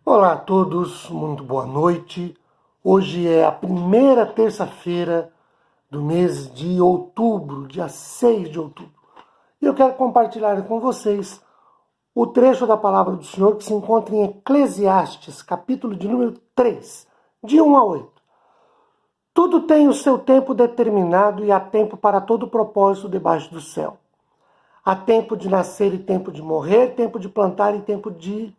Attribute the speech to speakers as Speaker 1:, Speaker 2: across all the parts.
Speaker 1: Olá a todos, muito boa noite. Hoje é a primeira terça-feira do mês de outubro, dia 6 de outubro. E eu quero compartilhar com vocês o trecho da palavra do Senhor que se encontra em Eclesiastes, capítulo de número 3, de 1 a 8. Tudo tem o seu tempo determinado e há tempo para todo propósito debaixo do céu. Há tempo de nascer e tempo de morrer, tempo de plantar e tempo de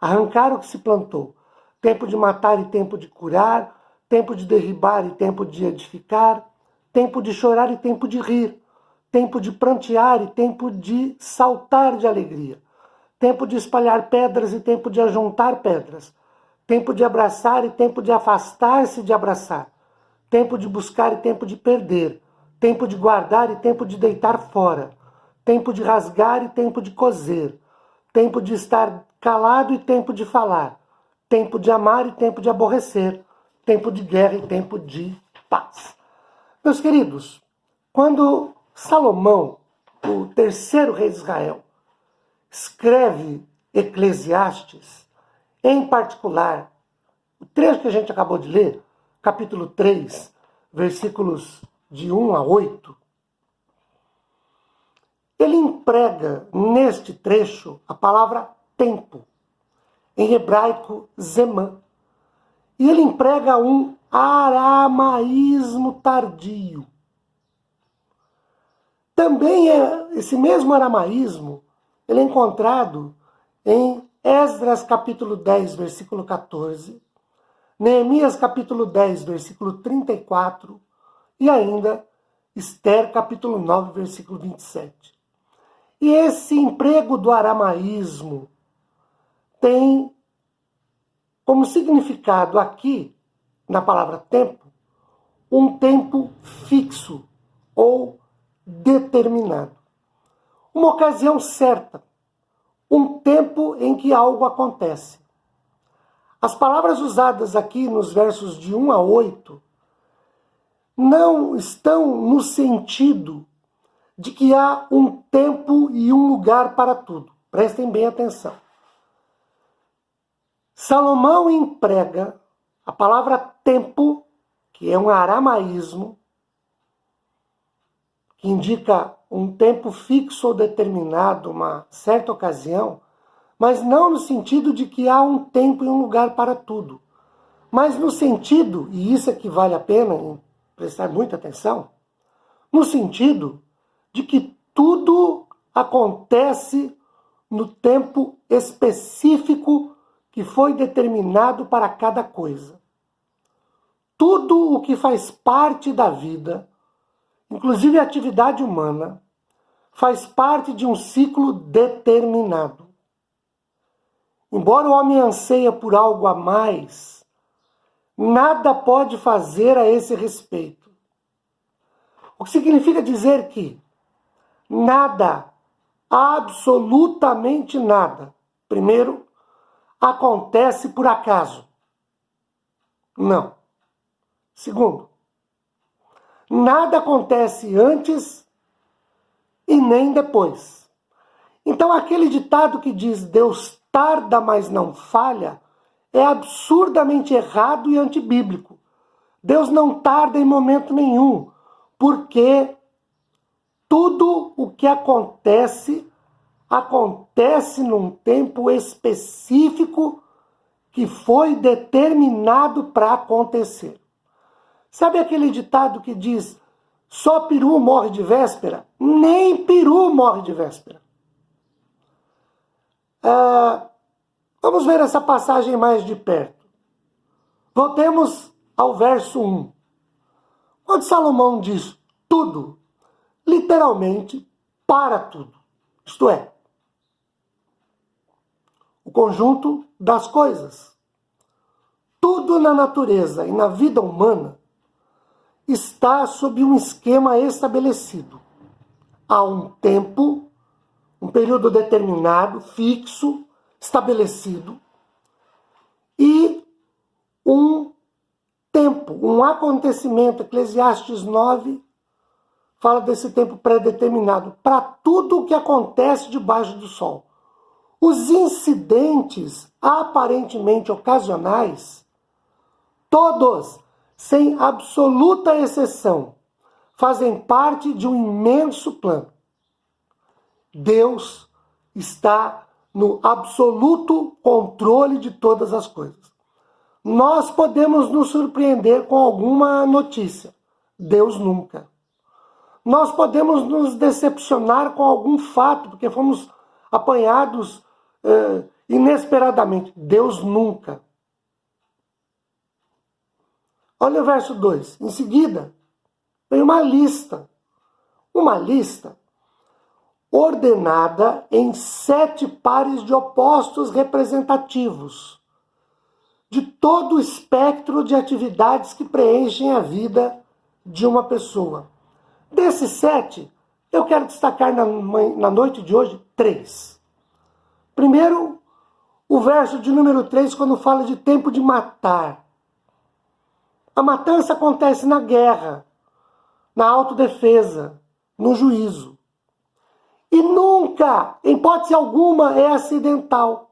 Speaker 1: arrancar o que se plantou, tempo de matar e tempo de curar, tempo de derribar e tempo de edificar, tempo de chorar e tempo de rir, tempo de prantear e tempo de saltar de alegria, tempo de espalhar pedras e tempo de ajuntar pedras, tempo de abraçar e tempo de afastar-se de abraçar, tempo de buscar e tempo de perder, tempo de guardar e tempo de deitar fora, tempo de rasgar e tempo de coser, tempo de estar calado e tempo de falar, tempo de amar e tempo de aborrecer, tempo de guerra e tempo de paz. Meus queridos, quando Salomão, o terceiro rei de Israel, escreve Eclesiastes, em particular, o trecho que a gente acabou de ler, capítulo 3, versículos de 1 a 8, ele emprega neste trecho a palavra tempo, em hebraico zemã, e ele emprega um aramaísmo tardio. Também esse mesmo aramaísmo, ele é encontrado em Esdras capítulo 10, versículo 14, Neemias capítulo 10, versículo 34, e ainda Ester capítulo 9, versículo 27. E esse emprego do aramaísmo tem como significado aqui, na palavra tempo, um tempo fixo ou determinado. Uma ocasião certa, um tempo em que algo acontece. As palavras usadas aqui nos versos de 1 a 8 não estão no sentido de que há um tempo e um lugar para tudo. Prestem bem atenção. Salomão emprega a palavra tempo, que é um aramaísmo, que indica um tempo fixo ou determinado, uma certa ocasião, mas não no sentido de que há um tempo e um lugar para tudo, mas no sentido, e isso é que vale a pena prestar muita atenção, no sentido de que tudo acontece no tempo específico que foi determinado para cada coisa. Tudo o que faz parte da vida, inclusive a atividade humana, faz parte de um ciclo determinado. Embora o homem anseia por algo a mais, nada pode fazer a esse respeito. O que significa dizer que nada, absolutamente nada, primeiro, acontece por acaso. Não. Segundo, nada acontece antes e nem depois. Então aquele ditado que diz Deus tarda, mas não falha, é absurdamente errado e antibíblico. Deus não tarda em momento nenhum, porque tudo o que acontece, acontece num tempo específico que foi determinado para acontecer. Sabe aquele ditado que diz, só peru morre de véspera? Nem peru morre de véspera. Vamos ver essa passagem mais de perto. Voltemos ao verso 1. Quando Salomão diz tudo, literalmente, para tudo. Isto é, o conjunto das coisas. Tudo na natureza e na vida humana está sob um esquema estabelecido. Há um tempo, um período determinado, fixo, estabelecido, e um tempo, um acontecimento. Eclesiastes 9 fala desse tempo pré-determinado para tudo o que acontece debaixo do sol. Os incidentes aparentemente ocasionais, todos, sem absoluta exceção, fazem parte de um imenso plano. Deus está no absoluto controle de todas as coisas. Nós podemos nos surpreender com alguma notícia. Deus nunca. Nós podemos nos decepcionar com algum fato, porque fomos apanhados inesperadamente. Deus nunca. Olha o verso 2. Em seguida, vem uma lista. Uma lista ordenada em 7 pares de opostos representativos de todo o espectro de atividades que preenchem a vida de uma pessoa. Desses 7, eu quero destacar na noite de hoje 3. Primeiro, o verso de número 3, quando fala de tempo de matar. A matança acontece na guerra, na autodefesa, no juízo. E nunca, em hipótese alguma, é acidental.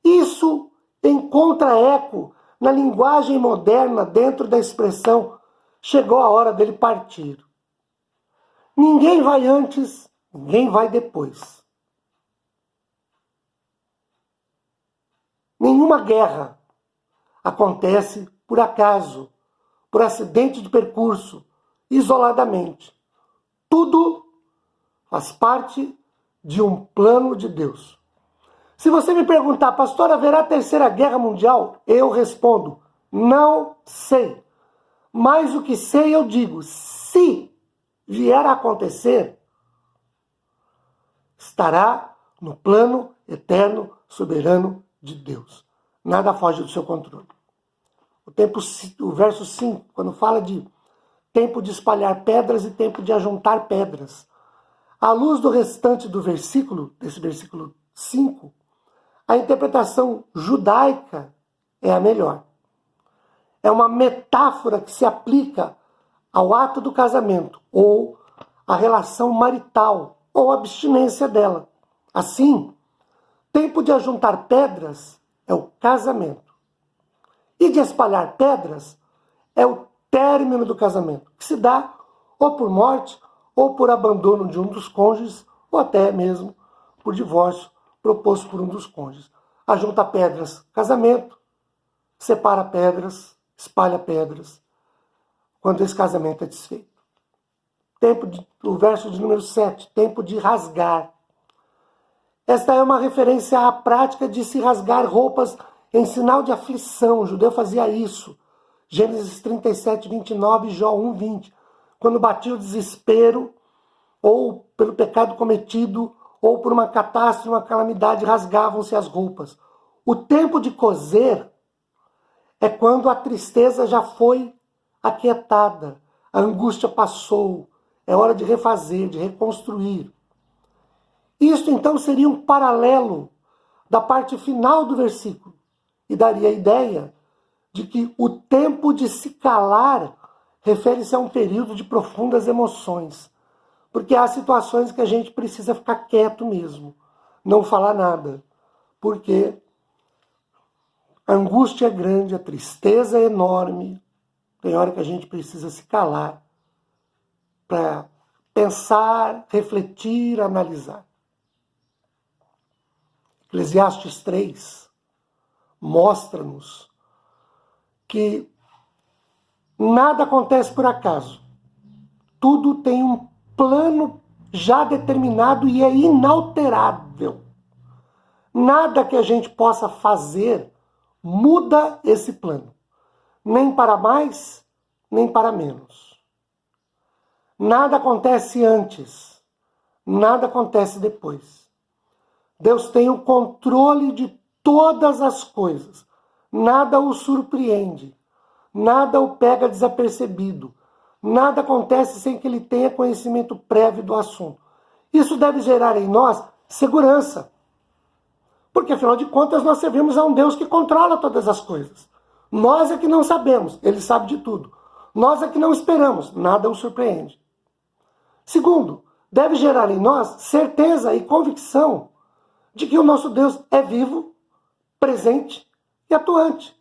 Speaker 1: Isso encontra eco na linguagem moderna dentro da expressão chegou a hora dele partir. Ninguém vai antes, ninguém vai depois. Nenhuma guerra acontece por acaso, por acidente de percurso, isoladamente. Tudo faz parte de um plano de Deus. Se você me perguntar, pastor, haverá terceira guerra mundial? Eu respondo, não sei. Mas o que sei eu digo, se vier a acontecer, estará no plano eterno, soberano de Deus. Nada foge do seu controle. O verso 5, quando fala de tempo de espalhar pedras e tempo de ajuntar pedras. À luz do restante do versículo, desse versículo 5, a interpretação judaica é a melhor. É uma metáfora que se aplica ao ato do casamento, ou à relação marital, ou à abstinência dela. Assim, tempo de ajuntar pedras é o casamento. E de espalhar pedras é o término do casamento, que se dá ou por morte, ou por abandono de um dos cônjuges, ou até mesmo por divórcio proposto por um dos cônjuges. Ajunta pedras, casamento, separa pedras, espalha pedras, quando esse casamento é desfeito. O verso de número 7, tempo de rasgar. Esta é uma referência à prática de se rasgar roupas em sinal de aflição. O judeu fazia isso. Gênesis 37, 29 e Jó 1, 20. Quando batia o desespero, ou pelo pecado cometido, ou por uma catástrofe, uma calamidade, rasgavam-se as roupas. O tempo de coser é quando a tristeza já foi aquietada, a angústia passou, é hora de refazer, de reconstruir. Isso então seria um paralelo da parte final do versículo e daria a ideia de que o tempo de se calar refere-se a um período de profundas emoções, porque há situações que a gente precisa ficar quieto mesmo, não falar nada, porque a angústia é grande, a tristeza é enorme, tem hora que a gente precisa se calar para pensar, refletir, analisar. Eclesiastes 3 mostra-nos que nada acontece por acaso. Tudo tem um plano já determinado e é inalterável. Nada que a gente possa fazer muda esse plano. Nem para mais, nem para menos. Nada acontece antes, nada acontece depois. Deus tem o controle de todas as coisas. Nada o surpreende, nada o pega desapercebido. Nada acontece sem que ele tenha conhecimento prévio do assunto. Isso deve gerar em nós segurança. Porque, afinal de contas, nós servimos a um Deus que controla todas as coisas. Nós é que não sabemos, ele sabe de tudo. Nós é que não esperamos, nada o surpreende. Segundo, deve gerar em nós certeza e convicção de que o nosso Deus é vivo, presente e atuante.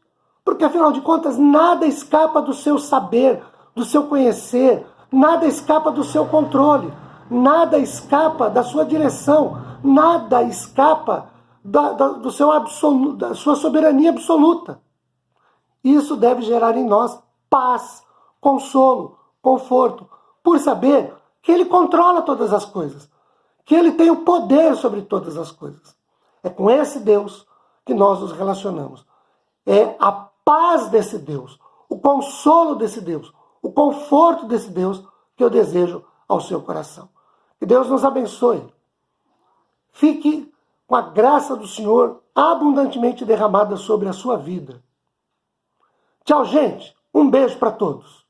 Speaker 1: Porque, afinal de contas, nada escapa do seu saber, do seu conhecer, nada escapa do seu controle, nada escapa da sua direção, nada escapa do seu da sua soberania absoluta. Isso deve gerar em nós paz, consolo, conforto, por saber que Ele controla todas as coisas, que Ele tem o poder sobre todas as coisas. É com esse Deus que nós nos relacionamos. É a paz desse Deus, o consolo desse Deus, o conforto desse Deus que eu desejo ao seu coração. Que Deus nos abençoe. Fique com a graça do Senhor abundantemente derramada sobre a sua vida. Tchau, gente. Um beijo para todos.